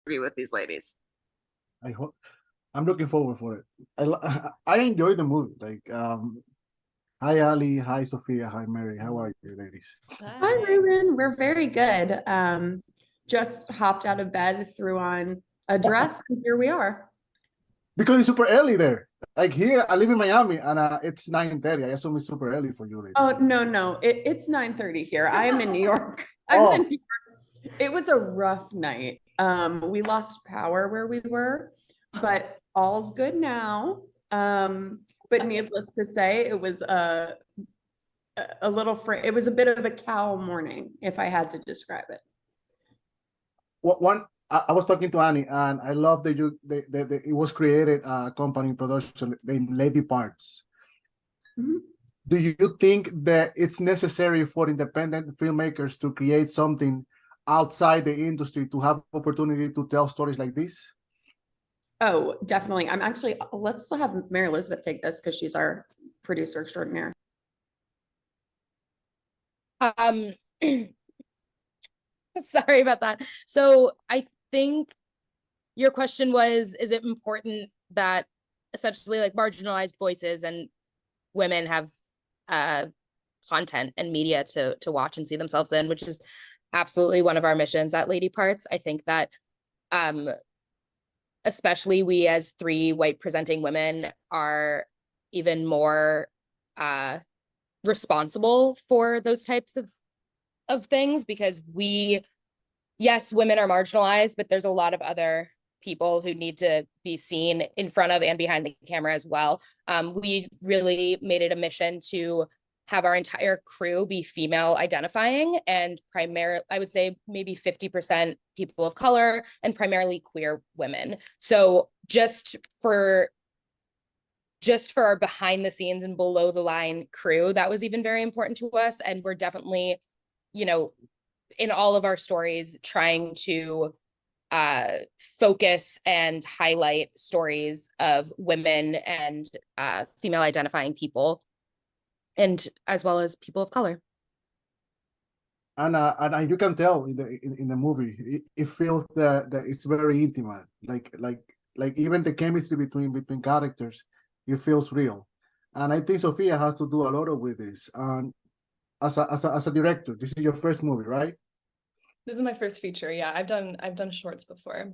interview with these ladies. I hope I'm looking forward for it. I enjoy the movie. Hi Ali, hi Sophia, hi Mary. How are you, ladies? Hi, Ruben. We're very good. Just hopped out of bed, threw on a dress, and here we are. Because it's super early there. Like here, I live in Miami, and it's 9:30. I assume it's super early for you, ladies. Oh, no. It's 9:30 here. I am in New York. It was a rough night. We lost power where we were, but all's good now. But needless to say, it was a bit of a cow morning, if I had to describe it. I was talking to Annie, and I love that it was created a company production named Lady Parts. Mm-hmm. Do you think that it's necessary for independent filmmakers to create something outside the industry to have opportunity to tell stories like this? Oh, definitely. Let's have Mary Elizabeth take this because she's our producer extraordinaire. Sorry about that. So I think your question was, is it important that essentially like marginalized voices and women have content and media to watch and see themselves in, which is absolutely one of our missions at Lady Parts. I think that especially we as three white presenting women are even more responsible for those types of things, because yes, women are marginalized, but there's a lot of other people who need to be seen in front of and behind the camera as well. We really made it a mission to have our entire crew be female identifying, and primarily, I would say maybe 50% people of color and primarily queer women. So just for our behind the scenes and below the line crew, that was even very important to us. And we're definitely, in all of our stories, trying to focus and highlight stories of women and female identifying people, and as well as people of color. And you can tell in the movie, it feels that it's very intimate. Like even the chemistry between characters, it feels real. And I think Sophia has to do a lot with this. And as a director, this is your first movie, right? This is my first feature. Yeah, I've done shorts before.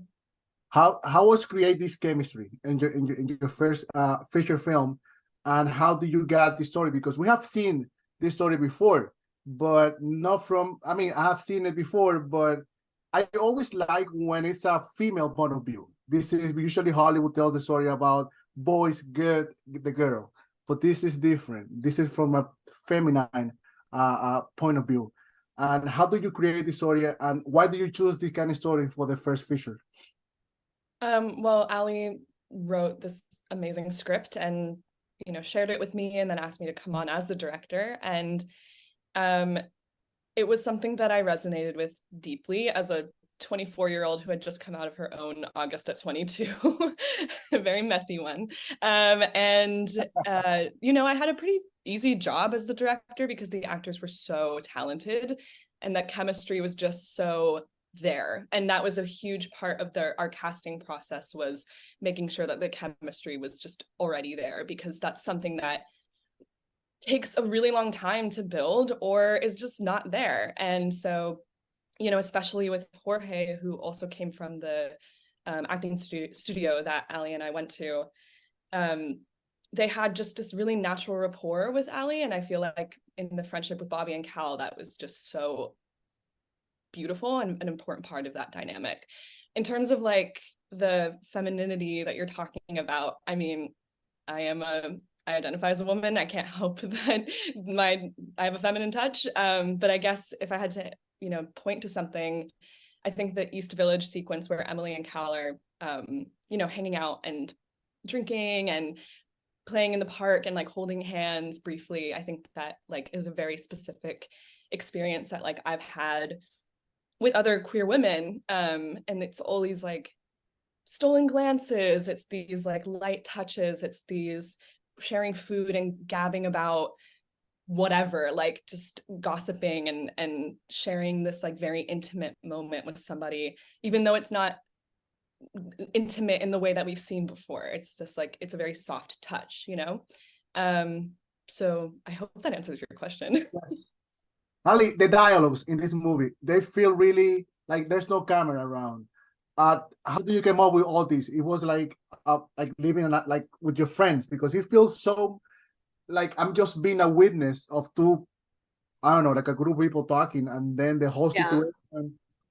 How was create this chemistry in your first feature film, and how do you get the story? Because we have seen this story before, but not from. I mean, I have seen it before, but I always like when it's a female point of view. This is usually Hollywood tells the story about boys get the girl, but this is different. This is from a feminine point of view. And how do you create the story, and why do you choose this kind of story for the first feature? Well, Ali wrote this amazing script and shared it with me, and then asked me to come on as the director. And it was something that I resonated with deeply as a 24-year-old who had just come out of her own August at 22, a very messy one. I had a pretty easy job as the director because the actors were so talented and that chemistry was just so there. And that was a huge part of our casting process, was making sure that the chemistry was just already there, because that's something that takes a really long time to build or is just not there. And so, especially with Jorge, who also came from the acting studio that Ali and I went to, they had just this really natural rapport with Ali. And I feel like in the friendship with Bobby and Cal, that was just so beautiful and an important part of that dynamic. In terms of like the femininity that you're talking about, I mean, I identify as a woman. I can't help that I have a feminine touch. But I guess if I had to, point to something, I think the East Village sequence where Emily and Cal are, hanging out and drinking and playing in the park and like holding hands briefly, I think that like is a very specific experience that like I've had with other queer women. And it's all these like stolen glances, it's these like light touches, it's these sharing food and gabbing about whatever, like just gossiping and sharing this like very intimate moment with somebody, even though it's not intimate in the way that we've seen before. It's just like, it's a very soft touch, you know? So I hope that answers your question. Yes. Ali, the dialogues in this movie, they feel really like there's no camera around. How do you come up with all this? It was like living like with your friends, because it feels so like I'm just being a witness of two, I don't know, like a group of people talking, and then the whole situation,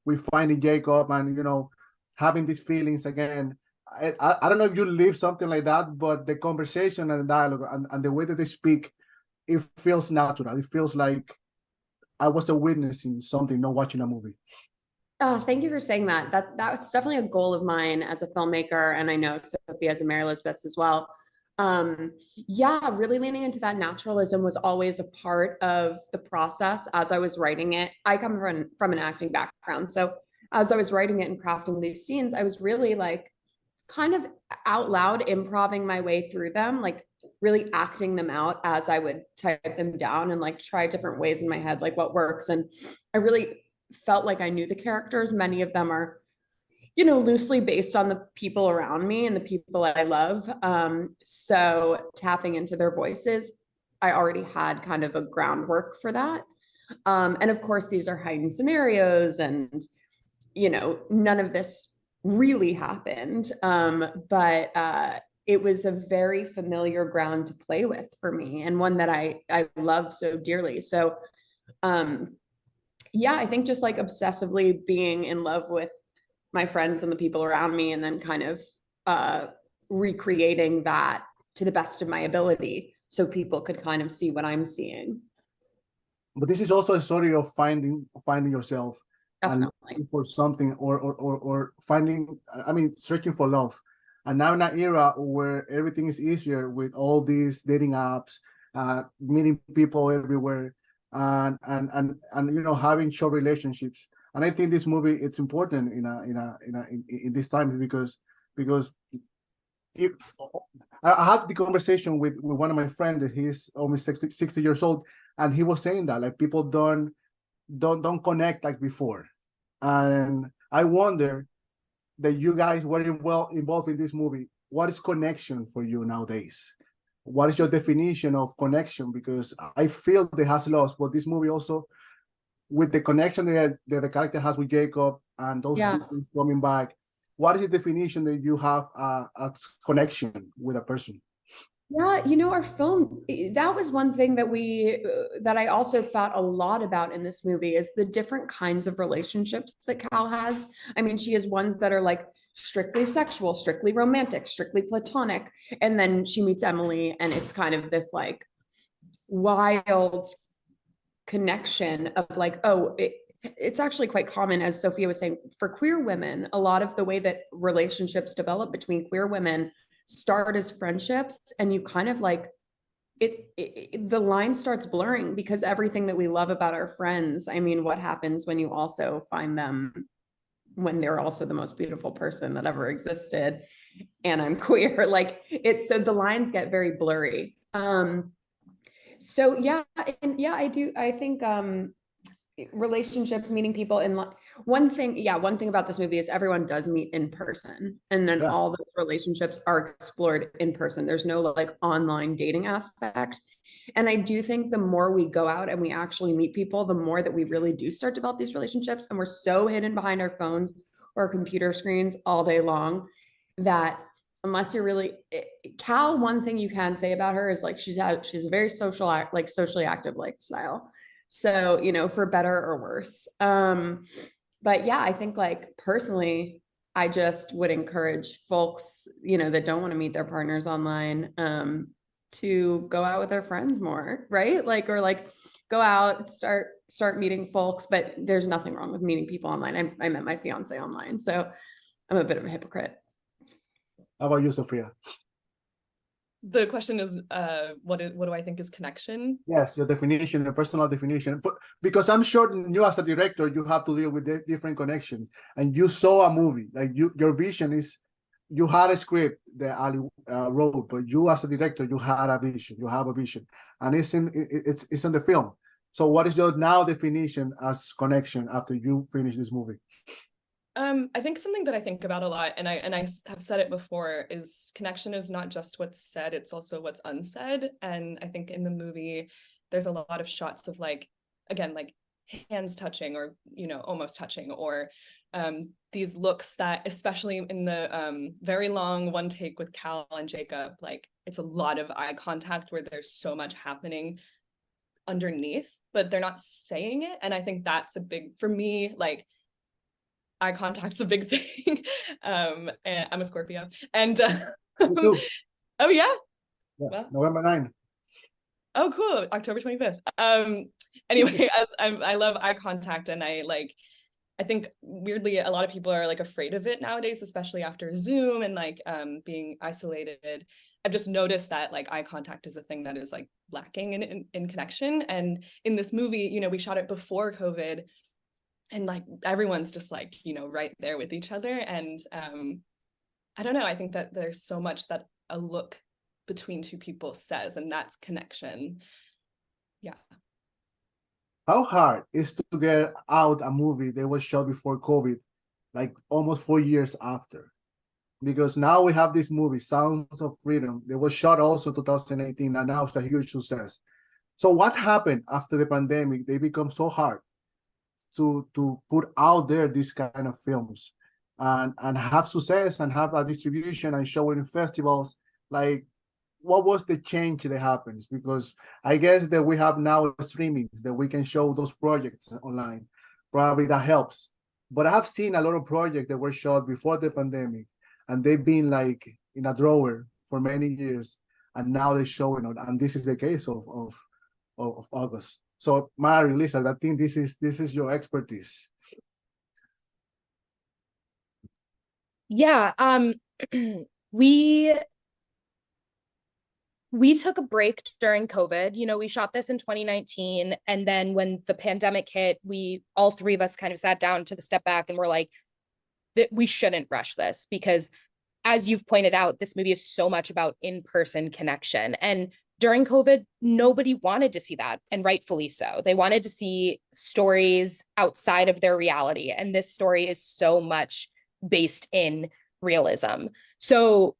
we finding Jacob and, you know, having these feelings again. I don't know if you live something like that, but the conversation and the dialogue and the way that they speak, it feels natural. It feels like I was a witness in something, not watching a movie. Oh, thank you for saying that. That's definitely a goal of mine as a filmmaker, and I know Sophia's and Mary Elizabeth's as well. Yeah, really leaning into that naturalism was always a part of the process as I was writing it. I come from an acting background, so as I was writing it and crafting these scenes, I was really like kind of out loud improvising my way through them, like really acting them out as I would type them down and like try different ways in my head, like what works. And I really felt like I knew the characters. Many of them are, you know, loosely based on the people around me and the people I love. So tapping into their voices, I already had kind of a groundwork for that. And of course, these are heightened scenarios, and, you know, none of this really happened. But it was a very familiar ground to play with for me, and one that I love so dearly. So yeah, I think just like obsessively being in love with my friends and the people around me, and then kind of recreating that to the best of my ability so people could kind of see what I'm seeing. But this is also a story of finding yourself. Definitely. And looking for something, or finding, I mean, searching for love. And now in an era where everything is easier with all these dating apps, meeting people everywhere, and you know, having short relationships. And I think this movie, it's important in this time, because it, I had the conversation with one of my friends. He's almost 60 years old, and he was saying that like people don't connect like before. And I wonder that you guys were well involved in this movie. What is connection for you nowadays? What is your definition of connection? Because I feel they has lost, but this movie also, with the connection that the character has with Jacob and those feelings coming back, what is the definition that you have a connection with a person? Yeah, you know, our film, that was one thing that I also thought a lot about in this movie, is the different kinds of relationships that Cal has. I mean, she has ones that are like strictly sexual, strictly romantic, strictly platonic. And then she meets Emily, and it's kind of this like wild connection of like, oh, it's actually quite common, as Sophia was saying, for queer women. A lot of the way that relationships develop between queer women start as friendships, and you kind of like the line starts blurring, because everything that we love about our friends, I mean, what happens when you also find them when they're also the most beautiful person that ever existed, and I'm queer? Like, it's, so the lines get very blurry. So yeah, and yeah, I think relationships, meeting people, and one thing about this movie is everyone does meet in person, and then all those relationships are explored in person. There's no like online dating aspect. And I do think the more we go out and we actually meet people, the more that we really do start to develop these relationships. And we're so hidden behind our phones or computer screens all day long that unless you're really Cal, one thing you can say about her is like she's a very socially active lifestyle. So, you know, for better or worse. But yeah, I think like personally, I just would encourage folks, you know, that don't want to meet their partners online, to go out with their friends more, right? Like, or like go out, start meeting folks. But there's nothing wrong with meeting people online. I met my fiance online, so I'm a bit of a hypocrite. How about you, Sophia? The question is, what do I think is connection? Yes, your definition, your personal definition. But because I'm sure you as a director, you have to deal with different connections. And you saw a movie, like your vision is, you had a script that Ali wrote, but you as a director, you had a vision, you have a vision, and it's in the film. So what is your now definition as connection after you finish this movie? I think something that I think about a lot, and I have said it before, is connection is not just what's said, it's also what's unsaid. And I think in the movie, there's a lot of shots of like, again, like hands touching or, you know, almost touching, or these looks that, especially in the very long one take with Cal and Jacob, like it's a lot of eye contact where there's so much happening underneath, but they're not saying it. And I think that's a big, for me, like, eye contact's a big thing. And I'm a Scorpio. And Me too. oh yeah. Yeah. Well, November 9. oh cool. October 25th. Anyway, I love eye contact, and I think weirdly a lot of people are like afraid of it nowadays, especially after Zoom and like being isolated. I've just noticed that like eye contact is a thing that is like lacking in connection. And in this movie, you know, we shot it before COVID, and like everyone's just like, you know, right there with each other. And I don't know, I think that there's so much that a look between two people says, and that's connection. Yeah. How hard is to get out a movie that was shot before COVID, like almost 4 years after? Because now we have this movie, Sounds of Freedom. It was shot also 2018, and now it's a huge success. So what happened after the pandemic? They become so hard to put out there these kind of films and have success and have a distribution and show it in festivals. Like, what was the change that happens? Because I guess that we have now streamings that we can show those projects online. Probably that helps. But I have seen a lot of projects that were shot before the pandemic, and they've been like in a drawer for many years, and now they're showing it. And this is the case of August. So Mary Elizabeth, I think this is your expertise. Yeah, we took a break during COVID. You know, we shot this in 2019, and then when the pandemic hit, all three of us kind of sat down, took a step back, and we're like, that we shouldn't rush this, because as you've pointed out, this movie is so much about in-person connection. And during COVID, nobody wanted to see that, and rightfully so. They wanted to see stories outside of their reality. And this story is so much based in realism. So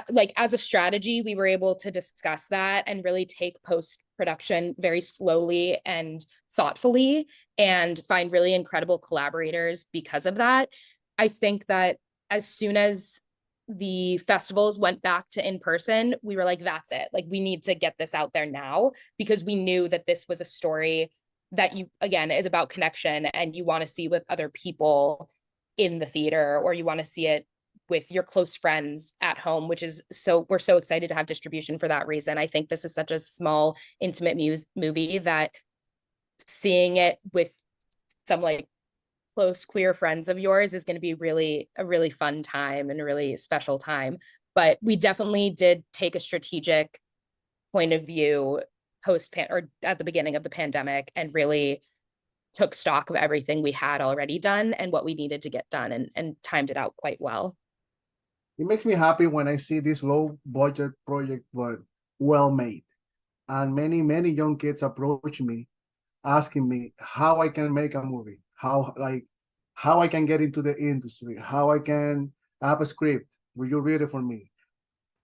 like as a strategy, we were able to discuss that and really take post-production very slowly and thoughtfully, and find really incredible collaborators because of that. I think that as soon as the festivals went back to in person, we were like, that's it. Like, we need to get this out there now, because we knew that this was a story that, you, again, is about connection, and you want to see with other people in the theater, or you want to see it with your close friends at home, which is we're so excited to have distribution for that reason. I think this is such a small, intimate movie that seeing it with some like close queer friends of yours is going to be a really fun time and a really special time. But we definitely did take a strategic point of view or at the beginning of the pandemic, and really took stock of everything we had already done and what we needed to get done, and timed it out quite well. It makes me happy when I see this low budget project, but well made. And many young kids approach me asking me how I can make a movie, how I can get into the industry, how I can have a script. Will you read it for me?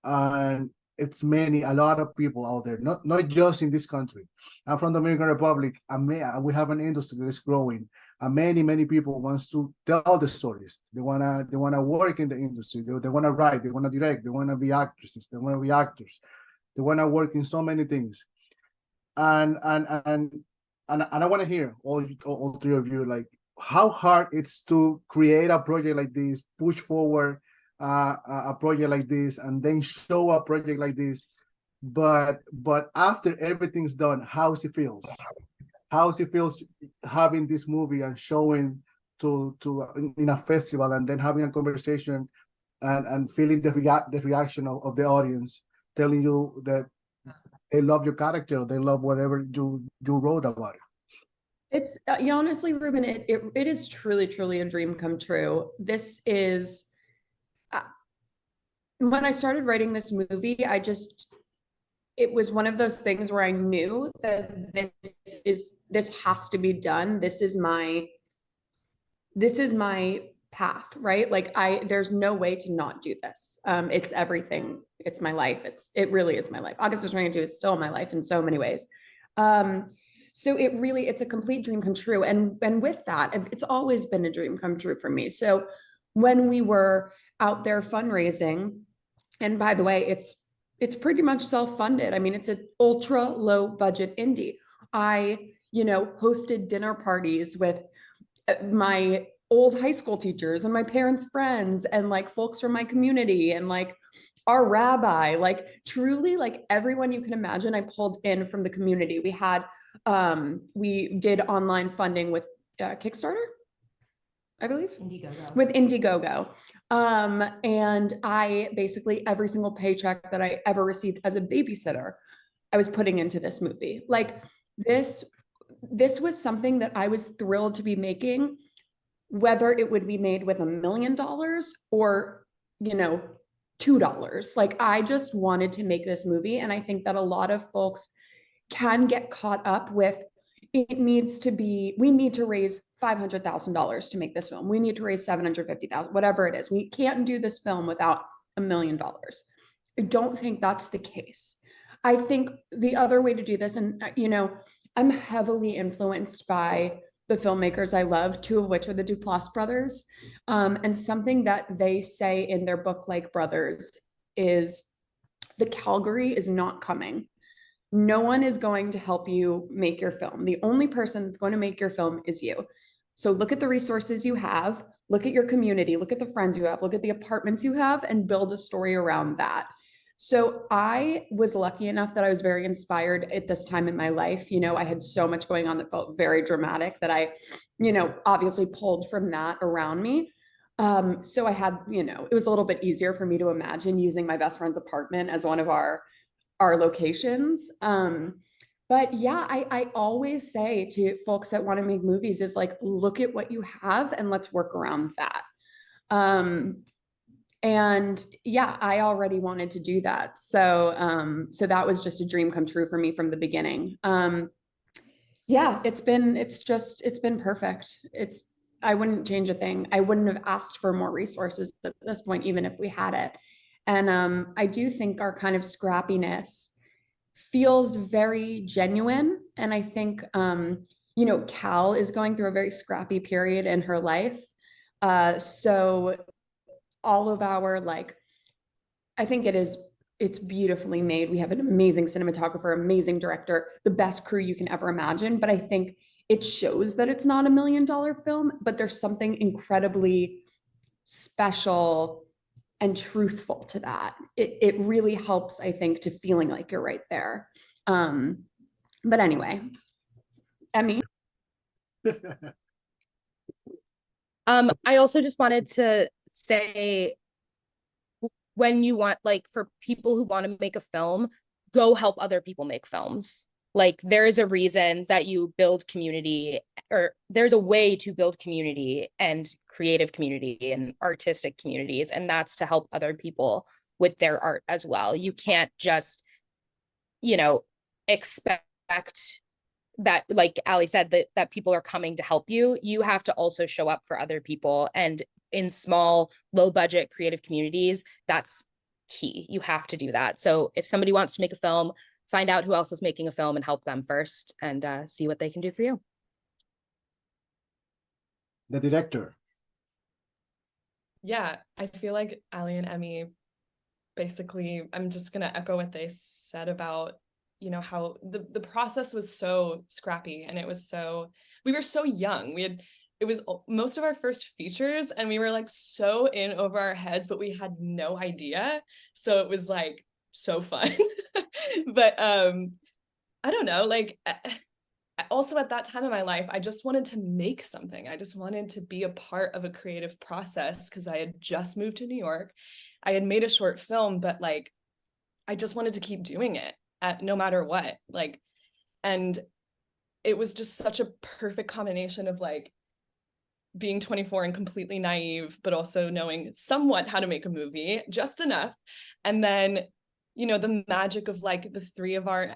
And it's a lot of people out there, not just in this country. I'm from the Dominican Republic, and we have an industry that is growing, and many people wants to tell the stories. They wanna work in the industry. They wanna write. They wanna direct. They wanna be actresses. They wanna be actors. They wanna work in so many things. And I want to hear all three of you, like, how hard it's to create a project like this, push forward a project like this, and then show a project like this. But after everything's done, how it feels having this movie and showing to in a festival, and then having a conversation and feeling the reaction of the audience, telling you that they love your character, they love whatever you wrote about it. It's honestly, Ruben, it is truly a dream come true. This is when I started writing this movie, it was one of those things where I knew that this has to be done. This is my path, right? Like there's no way to not do this. It's everything. It's my life. It really is my life. August of 22 is still my life in so many ways. So it's a complete dream come true. And with that, it's always been a dream come true for me. So when we were out there fundraising, and by the way, it's pretty much self-funded. I mean, it's an ultra low budget indie. I, hosted dinner parties with my old high school teachers and my parents' friends and like folks from my community and like our rabbi, like truly like everyone you can imagine, I pulled in from the community. We did online funding with Kickstarter, I believe. Indiegogo. With Indiegogo. And I basically, every single paycheck that I ever received as a babysitter, I was putting into this movie. Like this was something that I was thrilled to be making, whether it would be made with $1 million or, $2. Like I just wanted to make this movie. And I think that a lot of folks can get caught up with, we need to raise $500,000 to make this film. We need to raise $750,000, whatever it is. We can't do this film without $1 million. I don't think that's the case. I think the other way to do this, and I'm heavily influenced by the filmmakers I love, two of which are the Duplass brothers. And something that they say in their book, Like Brothers, is the Calgary is not coming. No one is going to help you make your film. The only person that's going to make your film is you. So look at the resources you have, look at your community, look at the friends you have, look at the apartments you have, and build a story around that. So I was lucky enough that I was very inspired at this time in my life. I had so much going on that felt very dramatic that I, obviously pulled from that around me. So I had, it was a little bit easier for me to imagine using my best friend's apartment as one of our locations. But yeah, I always say to folks that want to make movies is like, look at what you have and let's work around that. And yeah, I already wanted to do that. So, so that was just a dream come true for me from the beginning. Yeah, it's been perfect. I wouldn't change a thing. I wouldn't have asked for more resources at this point, even if we had it. And I do think our kind of scrappiness feels very genuine. And I think, Cal is going through a very scrappy period in her life. So all of our, I think it's beautifully made. We have an amazing cinematographer, amazing director, the best crew you can ever imagine. But I think it shows that it's not $1 million film, but there's something incredibly special and truthful to that. It really helps, I think, to feeling like you're right there. But anyway, Emmy. I also just wanted to say, when you want, for people who want to make a film, go help other people make films. There is a reason that you build community, or there's a way to build community and creative community and artistic communities, and that's to help other people with their art as well. You can't just, expect that, like Ali said, that people are coming to help you. You have to also show up for other people, and in small, low budget creative communities, that's key. You have to do that. So if somebody wants to make a film, find out who else is making a film and help them first, and see what they can do for you. The director. Yeah, I feel like Ali and Emmy, basically, I'm just gonna echo what they said about, how the process was so scrappy, and we were so young. It was most of our first features, and we were so in over our heads, but we had no idea. So it was so fun. But I don't know, also at that time in my life, I just wanted to make something. I just wanted to be a part of a creative process, because I had just moved to New York. I had made a short film, but I just wanted to keep doing it no matter what. And it was just such a perfect combination of being 24 and completely naive, but also knowing somewhat how to make a movie, just enough. And then, the magic of the three of our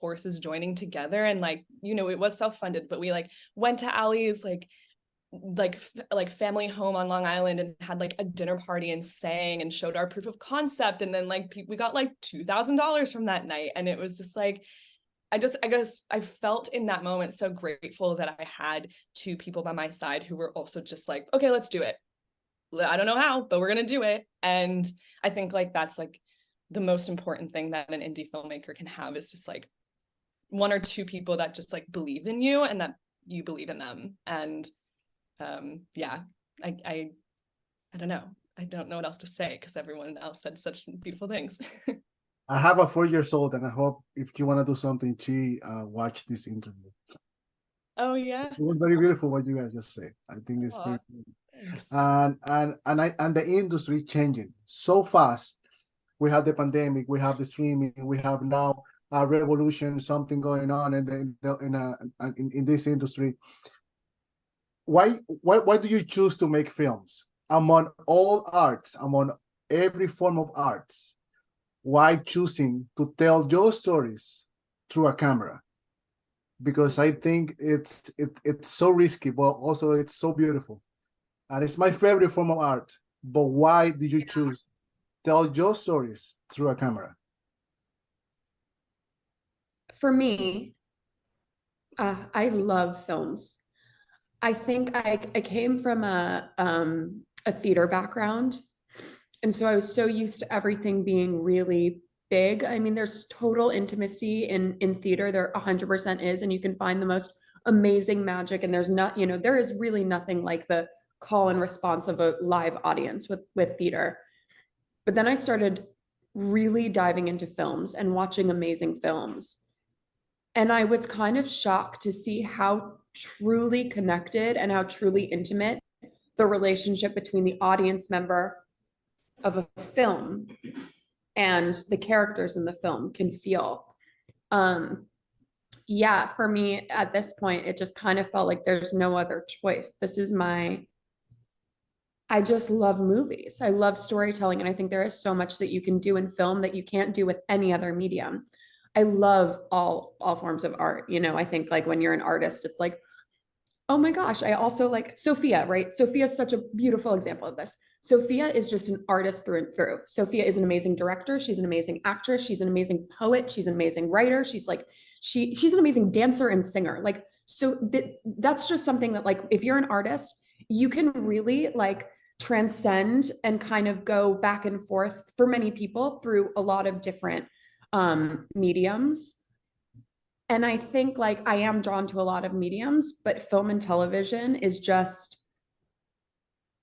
forces joining together. And it was self-funded, but we went to Ali's like family home on Long Island and had like a dinner party and sang and showed our proof of concept, and then like we got like $2,000 from that night, and it was just like I guess I felt in that moment so grateful that I had two people by my side who were also just like, okay, let's do it. I don't know how, but we're gonna do it. And I think like that's like the most important thing that an indie filmmaker can have, is just like one or two people that just like believe in you and that you believe in them. And yeah, I don't know. I don't know what else to say because everyone else said such beautiful things. I have a 4 years old, and I hope if you want to do something, she watch this interview. Oh yeah. It was very beautiful what you guys just said. I think it's very good. Thanks. And the industry changing so fast. We have the pandemic, we have the streaming, we have now a revolution, something going on in this industry. Why do you choose to make films among all arts, among every form of arts? Why choosing to tell your stories through a camera? Because I think it's so risky, but also it's so beautiful, and it's my favorite form of art. But why did you choose tell your stories through a camera? For me, I love films. I think I came from a theater background, and so I was so used to everything being really big. I mean, there's total intimacy in theater. There 100% is, and you can find the most amazing magic. And there's not, there is really nothing like the call and response of a live audience with theater. But then I started really diving into films and watching amazing films. And I was kind of shocked to see how truly connected and how truly intimate the relationship between the audience member of a film and the characters in the film can feel. Yeah, for me at this point, it just kind of felt like there's no other choice. I just love movies. I love storytelling. And I think there is so much that you can do in film that you can't do with any other medium. I love all forms of art. I think like when you're an artist, it's like, oh my gosh, I also like Sophia, right? Sophia is such a beautiful example of this. Sophia is just an artist through and through. Sophia is an amazing director. She's an amazing actress. She's an amazing poet. She's an amazing writer. She's an amazing dancer and singer. Like, so that's just something that like, if you're an artist, you can really like transcend and kind of go back and forth for many people through a lot of different mediums. And I think like I am drawn to a lot of mediums, but film and television is just,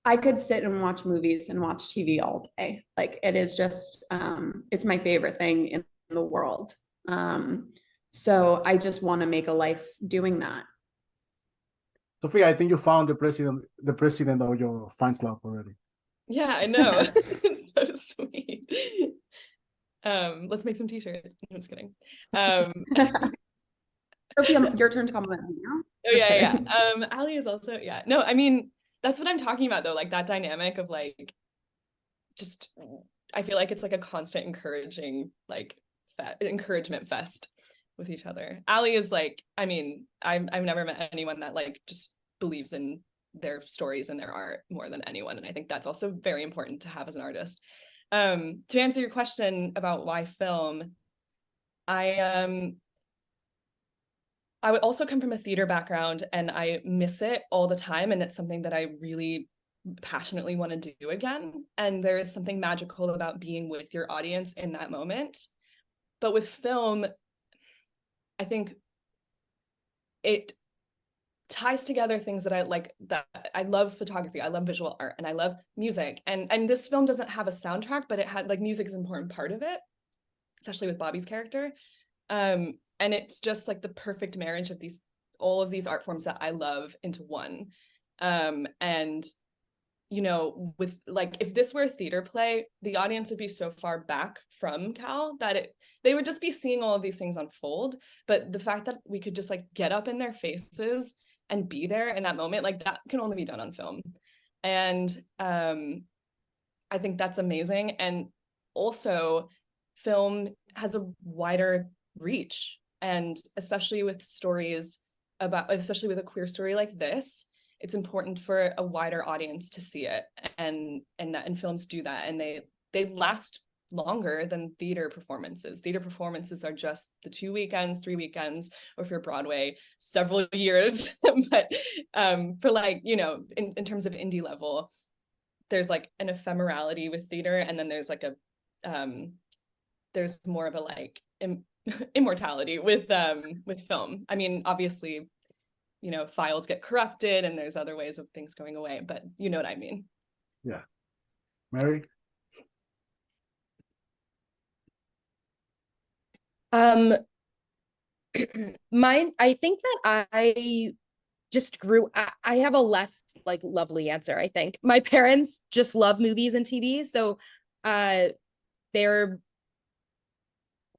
I could sit and watch movies and watch TV all day. Like it is just, it's my favorite thing in the world. So I just want to make a life doing that. Sophia, I think you found the president of your fan club already. Yeah, I know. So sweet. Let's make some t-shirts. I'm just kidding. Sophia, your turn to compliment me now. Oh yeah. Ali is also, yeah. No, I mean, that's what I'm talking about though, like that dynamic of like, just, I feel like it's like a constant encouragement fest with each other. Ali is like, I mean, I've never met anyone that like just believes in their stories and their art more than anyone. And I think that's also very important to have as an artist. To answer your question about why film, I would also come from a theater background and I miss it all the time. And it's something that I really passionately want to do again. And there is something magical about being with your audience in that moment. But with film, I think it ties together things that I like, that I love photography, I love visual art, and I love music. And this film doesn't have a soundtrack, but it had like music is an important part of it, especially with Bobby's character. And it's just like the perfect marriage of all of these art forms that I love into one. And with like, if this were a theater play, the audience would be so far back from Cal that they would just be seeing all of these things unfold. But the fact that we could just like get up in their faces and be there in that moment, like that can only be done on film. And I think that's amazing. And also film has a wider reach, and especially with stories especially with a queer story like this, it's important for a wider audience to see it, and films do that, and they last longer than theater performances. Theater performances are just the 2 weekends, 3 weekends, or if you're Broadway, several years. But for like, you know, in terms of indie level, there's like an ephemerality with theater, and then there's like a there's more of a like immortality with film. I mean, obviously, you know, files get corrupted and there's other ways of things going away, but you know what I mean. Yeah. Mary? Mine, I think that I just grew, I have a less like lovely answer. I think my parents just love movies and TV. So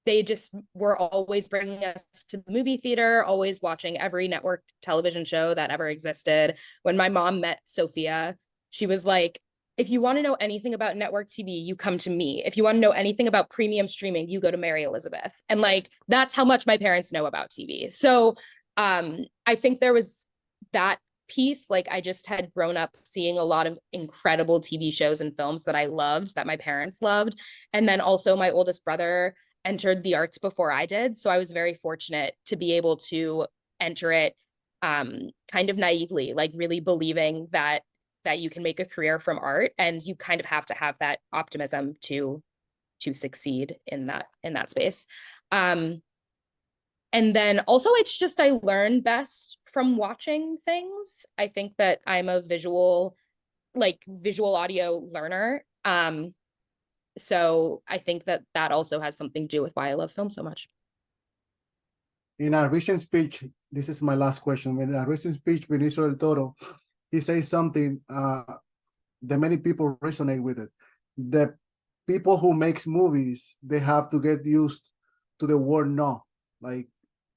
they just were always bringing us to the movie theater, always watching every network television show that ever existed. When my mom met Sophia, she was like, if you want to know anything about network TV, you come to me. If you want to know anything about premium streaming, you go to Mary Elizabeth. And like, that's how much my parents know about TV. So I think there was that piece. Like, I just had grown up seeing a lot of incredible TV shows and films that I loved, that my parents loved. And then also my oldest brother entered the arts before I did. So I was very fortunate to be able to enter it kind of naively, like really believing that you can make a career from art, and you kind of have to have that optimism to succeed in that space. And then also it's just, I learn best from watching things. I think that I'm a visual audio learner. So I think that also has something to do with why I love film so much. In a recent speech, this is my last question. In a recent speech, Benicio del Toro, he says something that many people resonate with it. The people who makes movies, they have to get used to the word no, like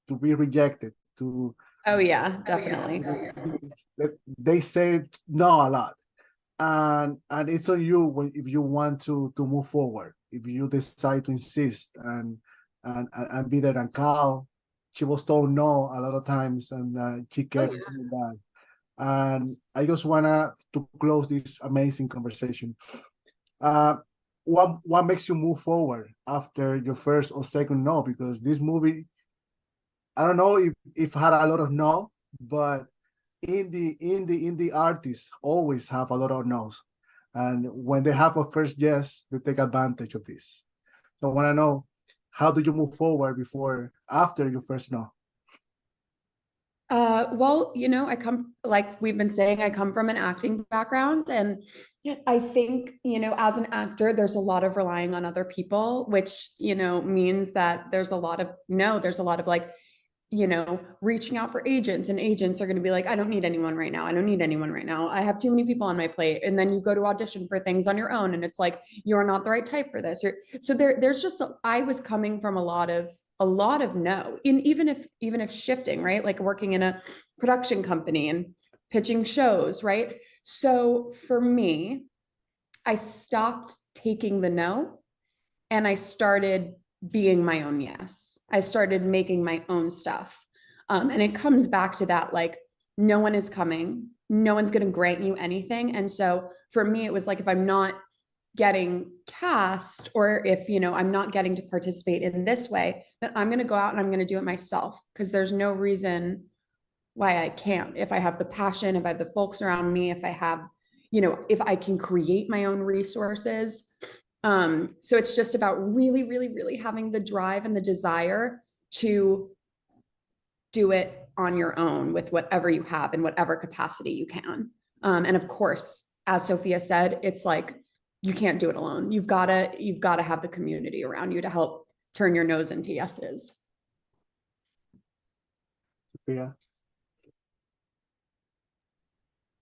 to be rejected, to Oh yeah, definitely. they say no a lot. And it's on you if you want to move forward, if you decide to insist and be there. And Cal, she was told no a lot of times, and she kept doing that. And I just wanna to close this amazing conversation. What makes you move forward after your first or second no? Because this movie, I don't know if had a lot of no, but indie artists always have a lot of no's, and when they have a first yes, they take advantage of this. So I want to know, how do you move forward after your first no? Well, you know, like we've been saying, I come from an acting background, and I think, you know, as an actor, there's a lot of relying on other people, which, you know, means that there's a lot of like, you know, reaching out for agents, and agents are going to be like, I don't need anyone right now. I have too many people on my plate. And then you go to audition for things on your own, and it's like, you're not the right type for this. So there's just, I was coming from a lot of no, even if shifting, right? Like working in a production company and pitching shows, right? So for me, I stopped taking the no, and I started being my own yes. I started making my own stuff. And it comes back to that, like, no one is coming, no one's going to grant you anything. And so for me, it was like, if I'm not getting cast, or if, you know, I'm not getting to participate in this way, then I'm going to go out and I'm going to do it myself, because there's no reason why I can't. If I have the passion, if I have the folks around me, if I have, you know, if I can create my own resources. So it's just about really, really, really having the drive and the desire to do it on your own with whatever you have in whatever capacity you can. And of course, as Sophia said, it's like, you can't do it alone. You've got to have the community around you to help turn your nose into yeses. Sophia?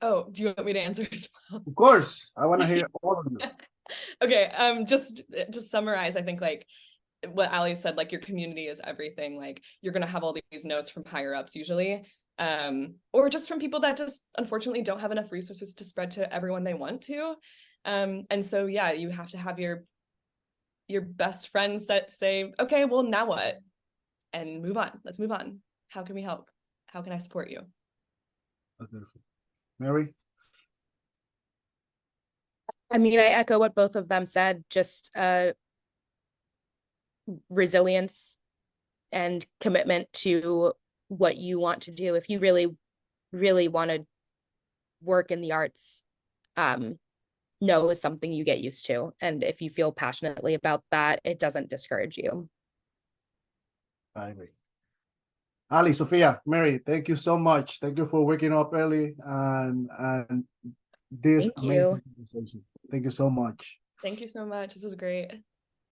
Oh, do you want me to answer as well? Of course, I want to hear all of you. Okay, just to summarize, I think like what Ali said, like your community is everything. Like you're gonna have all these no's from higher ups usually, or just from people that just unfortunately don't have enough resources to spread to everyone they want to. And so yeah, you have to have your best friends that say, okay, well now what? And move on. Let's move on. How can we help? How can I support you? That's beautiful. Mary? I mean, I echo what both of them said, just resilience and commitment to what you want to do. If you really, really want to work in the arts, no is something you get used to. And if you feel passionately about that, it doesn't discourage you. I agree. Ali, Sophia, Mary, thank you so much. Thank you for waking up early and this Thank amazing you. conversation. Thank you so much. Thank you so much. This was great.